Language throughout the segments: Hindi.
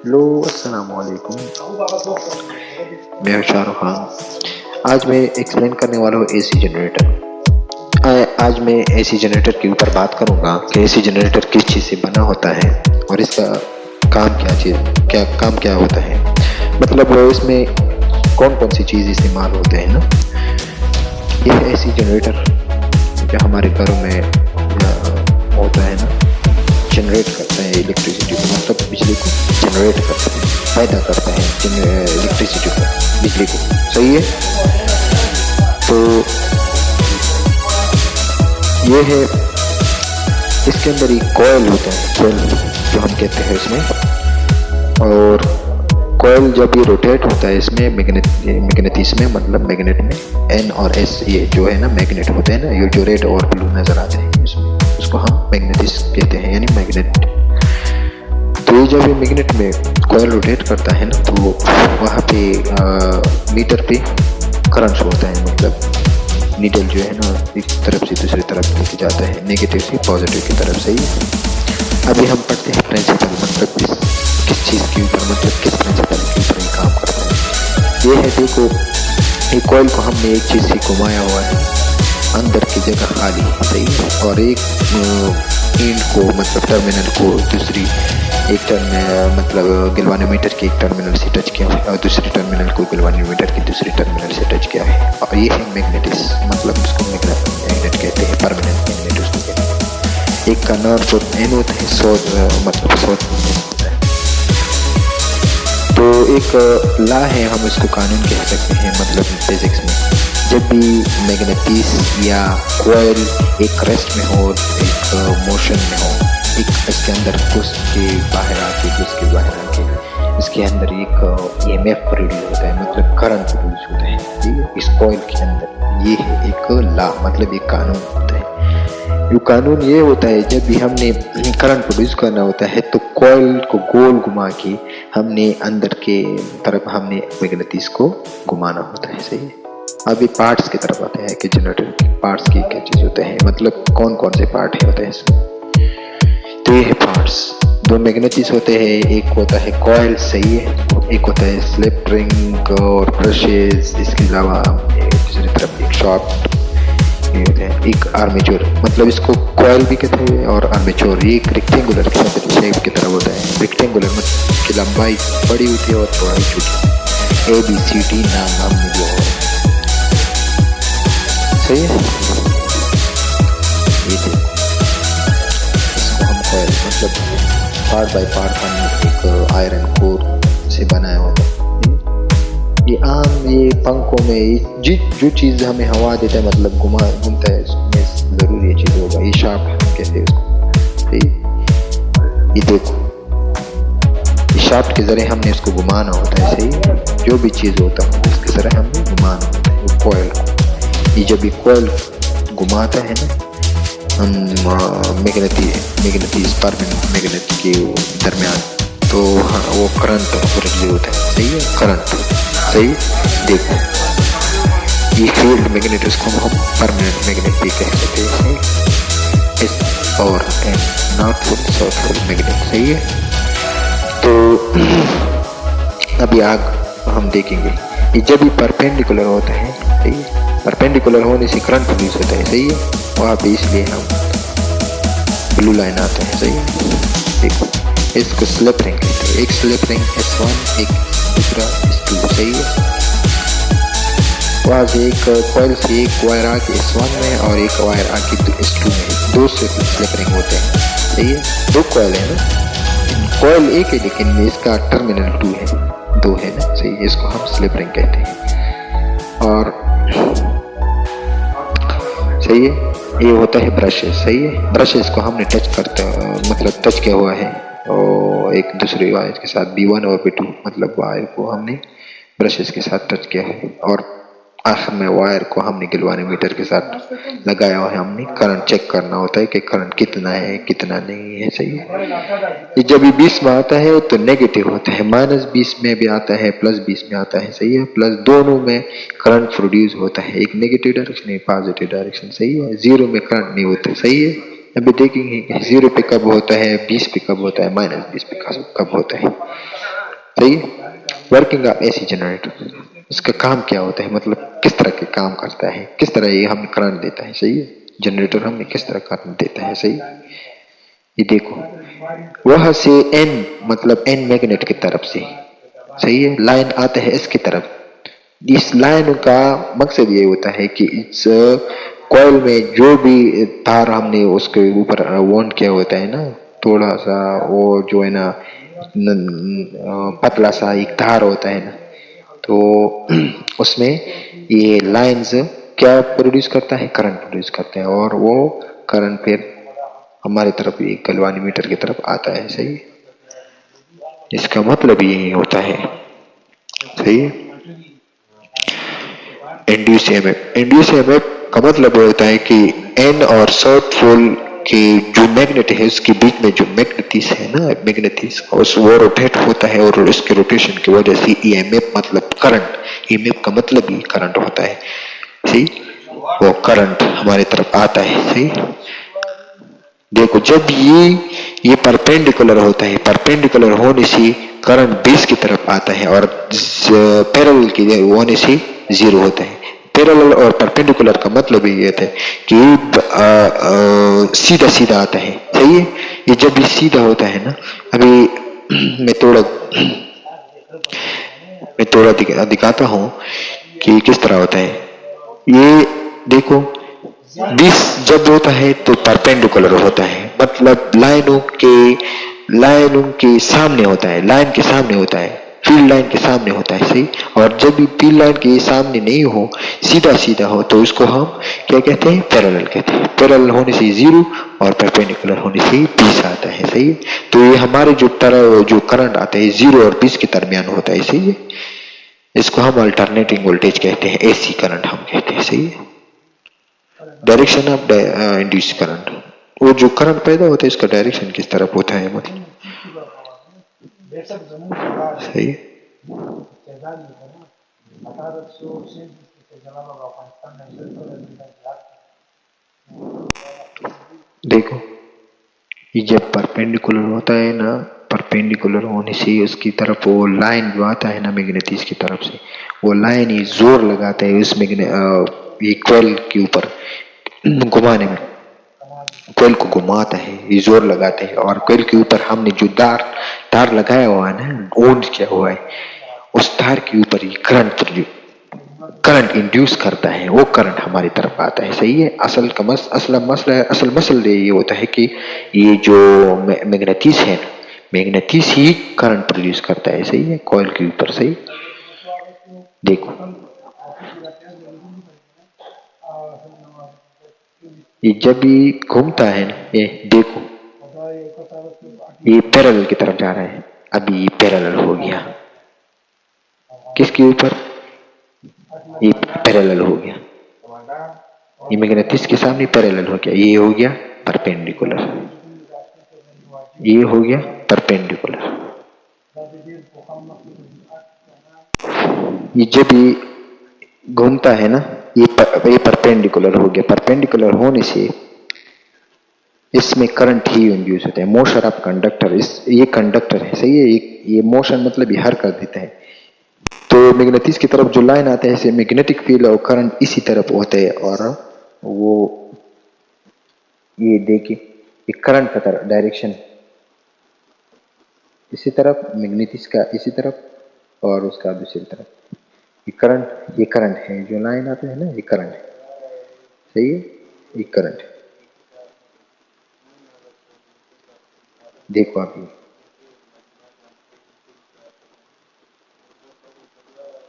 हेलो अस्सलाम वालेकुम। मैं शाहरुख खान। आज मैं एक्सप्लेन करने वाला हूँ एसी जनरेटर। आज मैं एसी जनरेटर के ऊपर बात करूँगा कि एसी जनरेटर किस चीज़ से बना होता है और इसका काम क्या होता है। मतलब इसमें कौन कौन सी चीज़ इस्तेमाल होते हैं ना। यह एसी जनरेटर जो हमारे घरों में होता है ना, जनरेट करता है इलेक्ट्रिसिटी को, मतलब बिजली को जनरेट करता है, पैदा करता है इलेक्ट्रिसिटी को, बिजली को। सही है। तो ये है, इसके अंदर एक कॉइल होता है, कॉइल जो हम कहते हैं इसमें। और कॉइल जब ये रोटेट होता है इसमें मैग्नेटिस में, मतलब मैग्नेट में एन और एस, ये जो है ना मैग्नेट होते हैं ना, ये जो रेड और ब्लू नजर आते हैं इसमें, उसको हम मैग्नेटिस कहते हैं, यानी मैग्नेट। तो ये जब ये मैग्नेट में कॉइल रोटेट करता है ना, तो वहाँ पे मीटर पे करंट होता है, मतलब नीडल जो है ना एक तरफ से दूसरी तरफ लेके जाता है, नेगेटिव से पॉजिटिव की तरफ। सही है। अभी हम पढ़ते हैं प्रिंसिपल, मतलब किस चीज़ के ऊपर, मतलब किस प्रिंसिपल के ऊपर ये काम करता है। ये है, देखो एक कॉइल को हमने एक चीज़ से घुमाया हुआ है, अंदर की जगह खाली। सही है। और एक एंड को, मतलब टर्मिनल को दूसरी एक मतलब गैल्वेनोमीटर के एक टर्मिनल से टच किया है और दूसरी टर्मिनल को गैल्वेनोमीटर की दूसरी टर्मिनल से टच किया है। और ये है मैग्नेटिस, मतलब उसको मैग्नेट कहते हैं, परमानेंट मैग्नेट उसको कहते हैं। एक का नॉर्थ और एन होता है, मतलब साउथ होता है। तो एक ला है, हम इसको कानून कह सकते हैं, मतलब फिजिक्स में जब भी मैग्नेटिस या कॉइल एक रेस्ट में हो, एक मोशन में हो, एक इसके अंदर घुस के बाहर आके इसके अंदर एक ईएमएफ प्रोड्यूस होता है, मतलब करंट प्रोड्यूस होता है। ठीक है। इस कॉइल के अंदर ये है एक ला, मतलब एक कानून होता है। ये कानून ये होता है, जब भी हमने करंट प्रोड्यूस करना होता है तो कॉइल को गोल घुमा के हमने अंदर के तरफ हमने मैग्नेटिस को घुमाना होता है। सही है। अभी पार्ट्स की तरफ आते हैं कि जनरेटर के पार्ट्स की क्या चीज़ होते हैं, मतलब कौन कौन से पार्ट होते हैं इसमें। तो ये है पार्ट्स। दो मैग्नेटिस होते हैं, एक होता है कॉइल। सही है। एक होता है स्लिप रिंग और ब्रशेज, इसके अलावा दूसरी तरफ एक शॉफ्ट होता है, एक आर्मेचर, मतलब इसको कॉइल भी कहते हैं और आर्मेचर। ये एक रेक्टेंगुलर शेप की तरह होता है। रेक्टेंगुलर मतलब की लंबाई बड़ी होती है और चौड़ाई छोटी। ABCD नाम हमने दिया हुआ है। सही है। ये देखो, इसको हम कॉइल, मतलब पार्ट बाय पार्ट हम एक आयरन कोर से बनाया होता है। ये आम, ये पंखों में जो चीज़ हमें हवा देता है, मतलब घूमता है, उसमें ज़रूर ये चीज़ होगा। ये शाफ्ट हम कहते हैं इसको। सही। ये देखो, इस शाफ्ट के ज़रिए हमने इसको घुमाना होता है। सही। जो भी चीज़ होता है उसके ज़रिए हमने घुमाना होता है वो कॉइल को। ये जब ये कॉइल घुमाता है ना, हम मैग्नेटिस परमानेंट मैग्नेट के दरमियान, तो हाँ वो करंट प्रोड्यूस होता है। सही है। करंट। सही। देखो ये फील्ड मैग्नेट, इसको हम परमानेंट मैग्नेट भी कह सकते हैं। इस और north pole south pole magnet. सही है। तो अभी आगे हम देखेंगे, ये जब भी परपेंडिकुलर होता है। सही है। परपेंडिकुलर होने से करंट प्रोड्यूस होता है। सही है। वहाँ पे इसलिए हम ब्लू लाइन आता है। सही है। देखो इसको स्लिप रिंग कहते हैं। एक स्लिप रिंग S1, एक दूसरा S2। सही है। वहाँ से एक कॉइल से एक वायर आके S1 में और एक वायर आके S2 में, दो स्लिप रिंग होते हैं। सही है। दो कॉइल है ना, कॉइल एक है लेकिन इसका टर्मिनल 2 है, 2 है ना। सही है। इसको हम स्लिप रिंग कहते हैं। और सही है। ये होता है ब्रशेस। सही है। ब्रशेस को हमने मतलब टच किया हुआ है और एक दूसरे वायर के साथ B1 और B2, मतलब वायर को हमने ब्रशेस के साथ टच किया है और आखिर में वायर को हमने गैल्वेनोमीटर के साथ लगाया हुआ है। हमने करंट चेक करना होता है कि करंट कितना है कितना नहीं है। सही है। ये जब 20 में आता है तो नेगेटिव होता है, -20 में भी आता है, +20 में आता है। सही है। प्लस दोनों में करंट प्रोड्यूस होता है, एक नेगेटिव डायरेक्शन एक पॉजिटिव डायरेक्शन। सही है। 0 में करंट नहीं होता। सही है। अभी देखेंगे 0 पे कब होता है, 20 पे कब होता है, -20 पे कब होता है। सही है। वर्किंग ऑफ एसी जनरेटर, इसका काम क्या होता है, मतलब किस तरह के काम करता है, किस तरह ये हमें करंट देता है। सही है, जनरेटर हमें किस तरह करंट देता है। सही, ये देखो वह से एन, मतलब एन मैग्नेट की तरफ से, सही है, लाइन आता है इसकी तरफ। इस लाइन का मकसद ये होता है कि इस कॉइल में जो भी तार हमने उसके ऊपर वाउंड किया होता है ना, थोड़ा सा वो जो है ना पतला सा एक तार होता है ना, तो उसमें ये लाइंस क्या प्रोड्यूस करता है, करंट प्रोड्यूस करता है, और वो करंट फिर हमारी तरफ एक गैल्वानीमीटर की तरफ आता है। सही, इसका मतलब यही होता है। सही है। इंड्यूस ईएमएफ, इंड्यूस ईएमएफ का मतलब होता है कि एन और साउथ पोल के जो मैग्नेट है उसके बीच में जो मैग्नेटिस है ना, मैग्नेटिस उस वो रोटेट होता है, और उसके रोटेशन की वजह से ईएमएफ मतलब करंट, ईएमएफ का मतलब ही करंट होता है। सही, वो करंट हमारी तरफ आता है। सही, देखो जब ये परपेंडिकुलर होता है, परपेंडिकुलर होने से करंट बेस की तरफ आता है, और पैरेलल की होने से जीरो होता है। पैरेलल और परपेंडिकुलर का मतलब ये होता है कि सीधा सीधा आता है। सही है, ये जब भी सीधा होता है ना, अभी मैं थोड़ा दिखाता हूँ कि किस तरह होता है। ये देखो, 20 जब होता है तो परपेंडिकुलर होता है, मतलब लाइनों के सामने होता है, लाइन के सामने होता है, फील्ड लाइन के सामने होता है। सही, और जब भी फील्ड लाइन के सामने नहीं हो, सीधा सीधा हो, तो इसको हम क्या कहते हैं, पैरेलल कहते हैं। पैरेलल होने से जीरो और परपेंडिकुलर होने से 20 आता है। सही है, तो ये हमारे जो करंट आता है जीरो और 20 के दरमियान होता है। सही है, इसको हम अल्टरनेटिंग वोल्टेज कहते हैं, एसी करंट हम कहते हैं। सही है, डायरेक्शन ऑफ इंड्यूस करंट, वो जो करंट पैदा होता है इसका डायरेक्शन किस तरफ होता है, मतलब। सही है, देखो ये जब परपेंडिकुलर होता है ना, परपेंडिकुलर होने से उसकी तरफ वो लाइन जो आता है ना मैग्नेटिस की तरफ से, वो लाइन ही जोर लगाता है उस ये कॉइल के ऊपर घुमाने में, कॉइल को घुमाता है, ये जोर लगाता है, और कॉइल के ऊपर हमने जो तार तार लगाया हुआ है ना, ओन किया हुआ है, उस तार के ऊपर ही करंट इंड्यूस करता है, वो करंट हमारी तरफ आता है। सही है, असल मसला ये होता है कि ये जो मैग्नेटिस है, मैग्नेटिस ही करंट प्रोड्यूस करता है। सही है, कॉइल के ऊपर। सही, देखो ये जब भी घूमता है ना, ये देखो ये पैरेलल की तरफ जा रहा है, अभी ये पैरेलल हो गया किसके ऊपर, ये पैरेलल हो गया, ये मैग्नेटिस के सामने पैरेलल हो गया, ये हो गया परपेंडिकुलर, ये हो गया परपेंडिकुलर। ये जब ये घूमता है ना, ये परपेंडिकुलर हो गया, परपेंडिकुलर होने से इसमें करंट ही इंड्यूस होता है। मोशन ऑफ कंडक्टर, इस ये कंडक्टर है। सही है, ये मोशन मतलब ये हर कर देता है, तो मैग्नेटिस की तरफ जो लाइन आता है, इसे मैग्नेटिक फील्ड और करंट इसी तरफ होते हैं, और वो ये देखिए ये करंट का तरफ डायरेक्शन इसी तरफ, मैग्नेटिस का इसी तरफ और उसका दूसरी तरफ। ये करंट है, जो लाइन आता है ना, ये करंट है। सही है, ये करंट है। देखो आप ये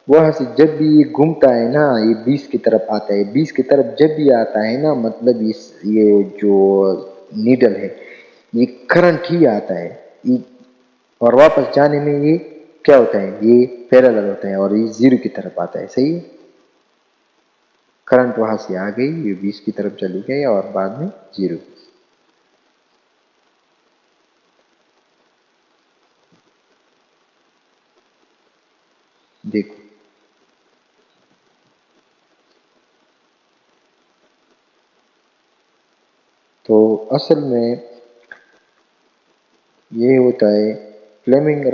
वहां से जब भी ये घूमता है ना, ये 20 की तरफ आता है, 20 की तरफ जब भी आता है ना, मतलब ये जो नीडल है, ये करंट ही आता है, ये, और वापस जाने में ये क्या होता है, ये पैरेलल होता है, और ये जीरो की तरफ आता है। सही है, करंट वहां से आ गई, ये 20 की तरफ चली गई, और बाद में जीरो। देखो तो असल में ये होता है फ्लेमिंग